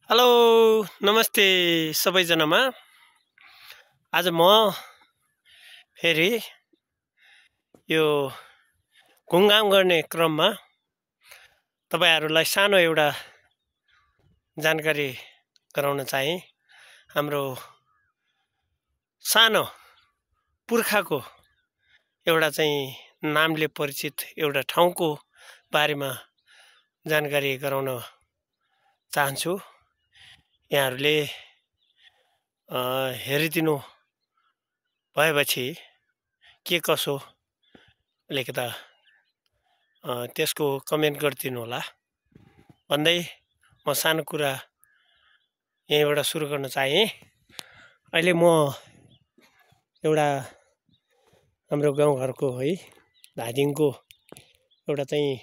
Hello नमस्ते सबैजनामा। आज म फेरि यो घुमघाम गर्ने क्रममा तपाईहरुलाई सानो एउटा जानकारी गराउन चाहे। हाम्रो सानो पुर्खाको एउटा चाहिँ नामले परिचित एउटा ठाउँको बारेमा जानकारी गराउन चाहन्छु। यहाँहरुले हेरिदिनु भएपछि के कसो अलिकता त्यसको कमेन्ट गरिदिनु होला भन्दै म सानो कुरा यहीँबाट सुरु गर्न चाहे। अहिले म एउटा हाम्रो गाउँघरको है धादिङको एउटा चाहिँ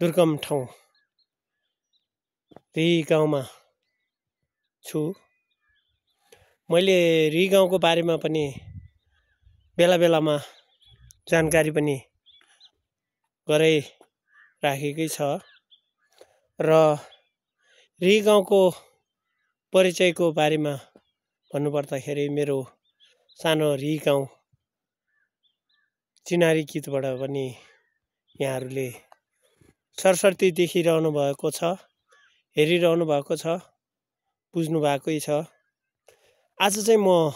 दुर्गम ठाउँ री गाउँमा छु। मैले री गाउँको बारेमा पनि बेला बेलामा जानकारी पनि गराइराखेकै छ र री गाउँको परिचयको बारेमा भन्नुपर्दाखेरि मेरो सानो री गाउँ चिनारी गीतबाट पनि यहाँहरुले सरसर्ती देखिरहनु भएको छ, हेरिरहनु भएको छ, बुझ्नु भएकै छ। आज चाहिँ म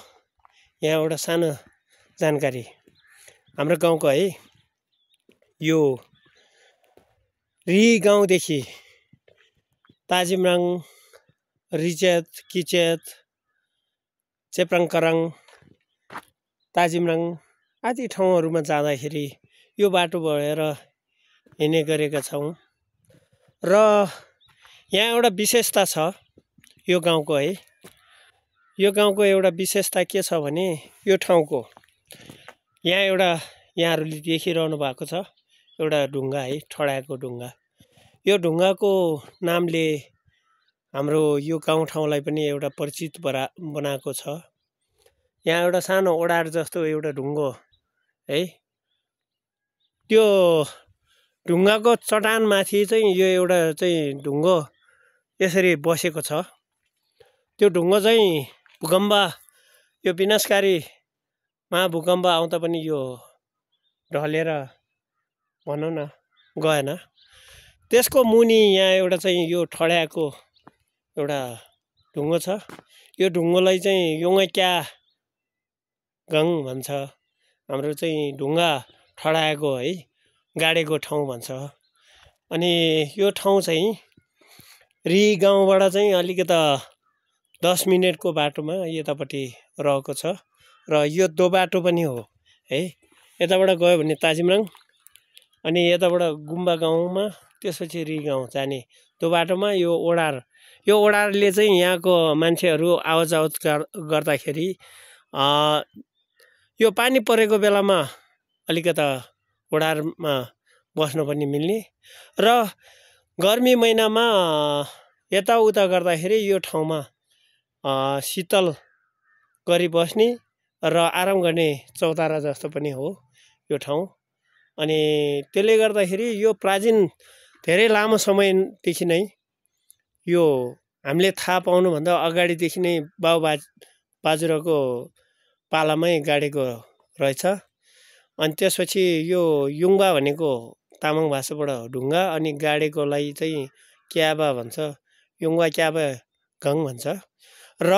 यहाँ एउटा सानो जानकारी हाम्रो गाउँको है यो री गाउँदेखि ताजिमराङ, रिचेत, किचेत, चेप्राङकराङ, ताजिमराङ आदि ठाउँहरुमा जाँदाखेरि यो बाटो भएर हिँड्ने गरेका छौं र यहाँ एउटा विशेषता छ यो गाउँको है। यो गाउँको एउटा विशेषता के छ भने यो ठाउँको यहाँ एउटा यहाँहरुले देखिरहनु भएको छ एउटा ढुङ्गा है, ठड्याएको ढुङ्गा। यो ढुङ्गाको नामले हाम्रो यो गाउँठाउँलाई पनि एउटा परिचित बनाएको छ। यहाँ एउटा सानो ओडार जस्तो एउटा ढुङ्गो है, त्यो ढुङ्गाको चट्टानमाथि चाहिँ यो एउटा चाहिँ ढुङ्गो यसरी बसेको छ। त्यो ढुङ्गो चाहिँ भूकम्प, यो विनाशकारी महाभूकम्प आउँदा पनि यो ढलेर भनौँ न गएन। त्यसको मुनि यहाँ एउटा चाहिँ यो ठड्याएको एउटा ढुङ्गो छ। यो ढुङ्गोलाई चाहिँ योङक्या गाङ भन्छ। हाम्रो चाहिँ ढुङ्गा ठड्याएको है, गाडेको ठाउँ भन्छ। अनि यो ठाउँ चाहिँ री गाउँबाट चाहिँ अलिकता 10 मिनेटको बाटोमा यतापट्टि रहेको छ र यो दो बाटो पनि हो है। यताबाट गयो भने ताजिमराङ अनि यताबाट गुम्बा गाउँमा त्यसपछि री गाउँ जाने दो बाटोमा यो ओडारले चाहिँ यहाँको मान्छेहरू आवत जावत गर्दाखेरि यो पानी परेको बेलामा अलिकता ओडारमा बस्न पनि मिल्ने र गर्मी महिनामा यताउता गर्दाखेरि यो ठाउँमा शीतल गरी बस्ने र आराम गर्ने चौतारा जस्तो पनि हो यो ठाउँ। अनि त्यसले गर्दाखेरि यो प्राचीन धेरै लामो समयदेखि नै यो हामीले थाहा पाउनुभन्दा अगाडिदेखि नै बाजुराको पालामै गाडेको रहेछ। अनि त्यसपछि यो युङ्बा भनेको तामाङ भाषाबाट ढुङ्गा अनि गाडेकोलाई चाहिँ क्याबा भन्छ, युङ्बा क्याबा गाङ भन्छ। र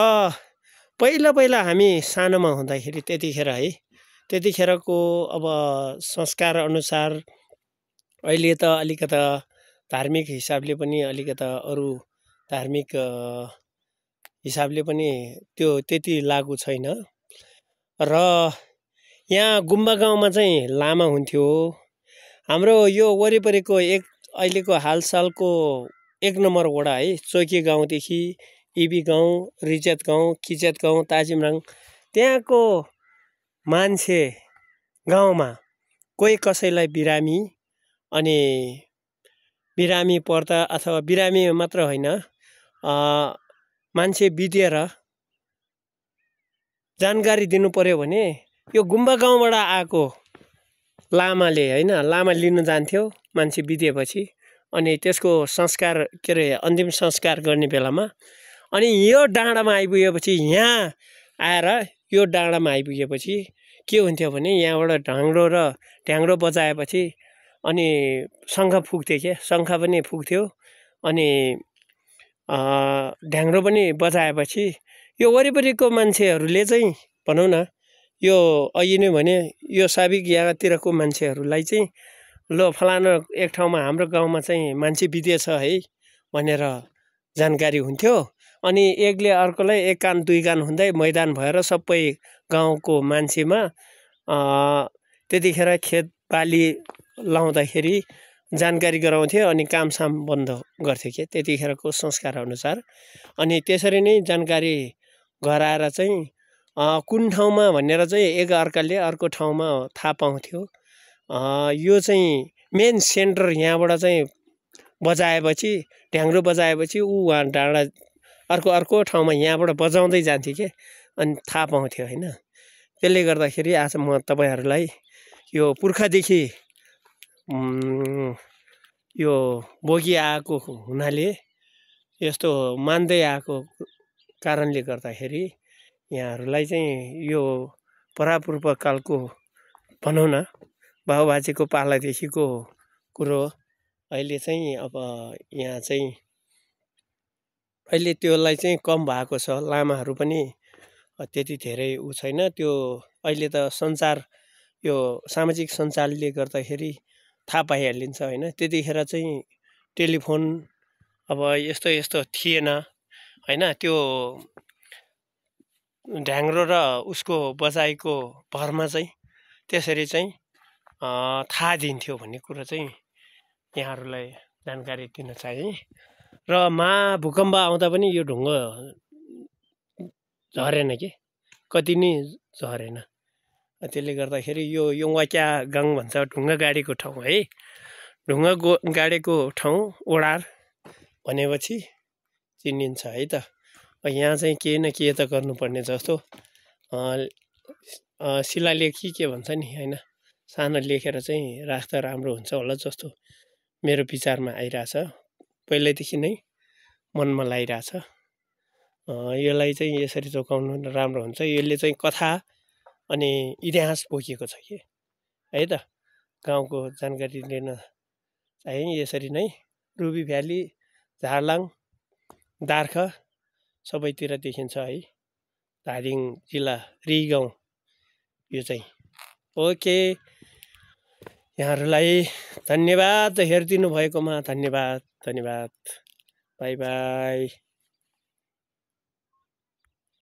पहिला हामी सानोमा हुँदाखेरि त्यतिखेर है, त्यतिखेरको अब संस्कार अनुसार अहिले त अलिकता धार्मिक हिसाबले पनि अलिकता अरू धार्मिक हिसाबले पनि त्यो त्यति लागु छैन र यहाँ गुम्बा गाउँमा चाहिँ लामा हुन्थ्यो। हाम्रो यो वरिपरिको अहिलेको हालसालको 1 नम्बर वडा है, चोकी गाउँदेखि इबी गाउँ, रिचेत गाउँ, किचेत गाउँ, ताजिमराङ त्यहाँको मान्छे गाउँमा कोही कसैलाई बिरामी अनि बिरामी पर्दा अथवा बिरामी मात्र होइन मान्छे बितेर जानकारी दिनु पर्यो भने यो गुम्बा गाउँबाट आएको लामाले हैन, लामा लिन जान्थ्यो मान्छे बितेपछि अनि त्यसको संस्कार के अरे अन्तिम संस्कार गर्ने बेलामा अनि यो डाँडामा आइपुगेपछि यहाँ आएर यो डाँडामा आइपुगेपछि के हुन्थ्यो भने यहाँबाट ढ्याङ्ग्रो बजाएपछि अनि शङ्ख फुक्थ्यो के शङ्ख पनि फुक्थ्यो अनि ढ्याङ्ग्रो पनि बजाएपछि यो वरिपरिको मान्छेहरूले चाहिँ भनौँ न यो अघि नै भने यो साबिक यहाँतिरको मान्छेहरूलाई चाहिँ ल फलाना एक ठाउँमा हाम्रो गाउँमा चाहिँ मान्छे बितेछ है भनेर जानकारी हुन्थ्यो अनि एकले अर्कोलाई एक कान दुई कान हुँदै मैदान भएर सबै गाउँको मान्छेमा त्यतिखेर खेतबाली लाउँदाखेरि जानकारी गराउँथ्यो अनि कामसाम बन्द गर्थ्यो के त्यतिखेरको संस्कार अनुसार अनि त्यसरी नै जानकारी गराएर चाहिँ कुन ठाउँमा भनेर चाहिँ एक अर्काले अर्को ठाउँमा थाहा पाउँथ्यो यो चाहिँ मेन सेन्टर यहाँबाट चाहिँ बजाएपछि ढ्याङ्ग्रो बजाएपछि ऊ वहाँ डाँडा अर्को ठाउँमा यहाँबाट बजाउँदै जान्थ्यो के अनि थाहा पाउँथ्यो होइन त्यसले गर्दाखेरि आज म तपाईँहरूलाई यो पुर्खादेखि यो बोकी आएको हुनाले यस्तो मान्दै आएको कारणले गर्दाखेरि यहाँहरूलाई चाहिँ यो परापूर्वकालको भनौँ न बाबुबाजेको पालादेखिको कुरो अहिले चाहिँ अब यहाँ चाहिँ अहिले त्यसलाई चाहिँ कम भएको छ लामाहरू पनि त्यति धेरै उ छैन त्यो अहिले त सञ्चार यो सामाजिक सञ्जालले गर्दाखेरि थाहा पाइहालिन्छ होइन त्यतिखेर चाहिँ टेलिफोन अब यस्तो थिएन होइन त्यो ढ्याङ्ग्रो र उसको बजाइको भरमा चाहिँ त्यसरी चाहिँ थाहा दिन्थ्यो भन्ने कुरो चाहिँ यहाँहरूलाई जानकारी दिन चाहे र भूकम्प आउँदा पनि यो ढुङ्गा झरेन कि कति नै झरेन त्यसले गर्दाखेरि यो योङवाक्या गाङ भन्छ ढुङ्गा गाडेको ठाउँ है ढुङ्गा गाडेको ठाउँ ओडार भनेपछि चिनिन्छ है त यहाँ चाहिँ के न के त गर्नुपर्ने जस्तो शिलालेख के भन्छ नि होइन सानो लेखेर चाहिँ राख्दा राम्रो हुन्छ होला जस्तो मेरो विचारमा आइरहेछ पहिल्यैदेखि नै मनमा लागिरहेछ यसलाई चाहिँ यसरी जोगाउनु राम्रो हुन्छ यसले चाहिँ कथा अनि इतिहास बोकेको छ कि है त गाउँको जानकारी लिन चाहिँ यसरी नै रुबी भ्याली झारलाङ दार्ख सबैतिर देखिन्छ है धादिङ जिल्ला रिगाउँ यो चाहिँ ओके यहाँहरूलाई धन्यवाद हेरिदिनु भएकोमा धन्यवाद बाई बाई